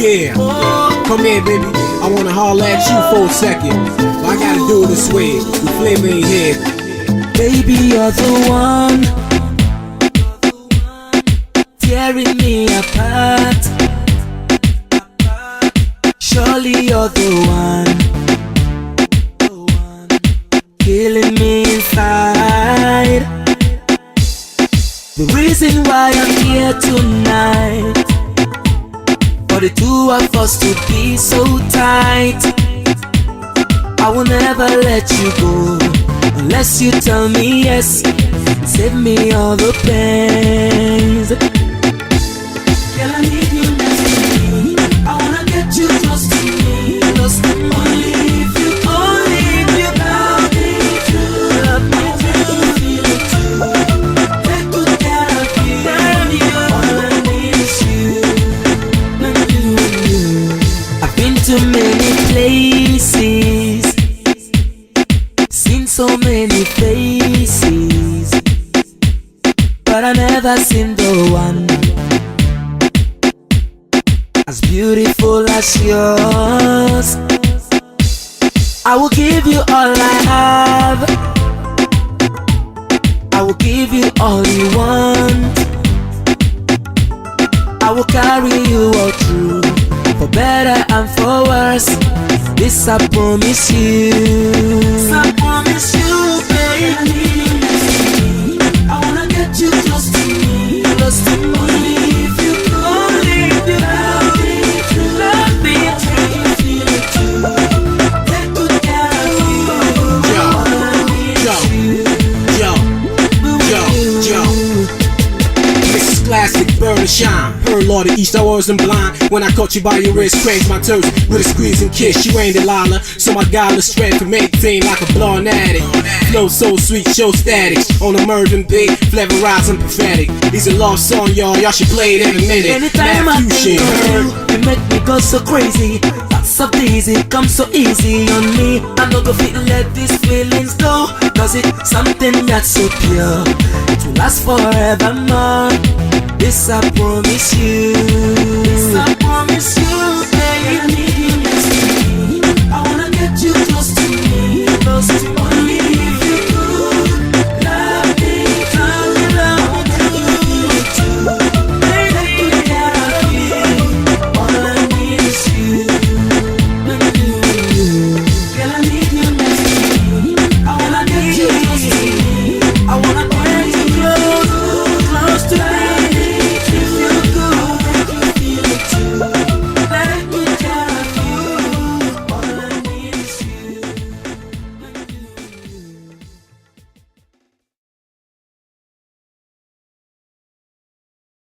Yeah, come here, baby. I wanna holler at you for a second, but I gotta do it this way. The Flavour ain't here. Baby, you're the one tearing me apart. Surely you're the one killing me inside. The reason why I'm here tonight, for the two of us to be so tight. I will never let you go unless you tell me yes. Save me all the pains. Girl, I need you next to me. I wanna get you close to me. Close to me. Only if you love me true. Love me true. Feel it too. Take good care of you. All I need is you. And you. I've been to many places, seen so many faces, but I never seen the one as beautiful as yours. I will give you all I have. I will give you all you want. I will carry you all through, for better and for worse. This I promise you. This I promise you, baby. I need you next to me. I wanna get you close to me. Close to me. Only if you love me true. Love me true. Feel it too. Take good care of you. All I need is you. This is classic, burn and shine. Pearl or the east, I wasn't blind. When I caught you by your wrist, cranked my toes with a squeeze and kiss. You ain't Delilah, so my godless strength can maintain like a blonde addict. Flow so sweet, show statics. On a Mervyn beat, flavorizing prophetic. These are love song, y'all should play it every minute. Anytime I think of you, you make me go so crazy. Lots of days it comes so easy on me. I'm not gonna fit let these feelings go, cause it's something that's so pure. It will last forevermore. This I promise you. This I promise you.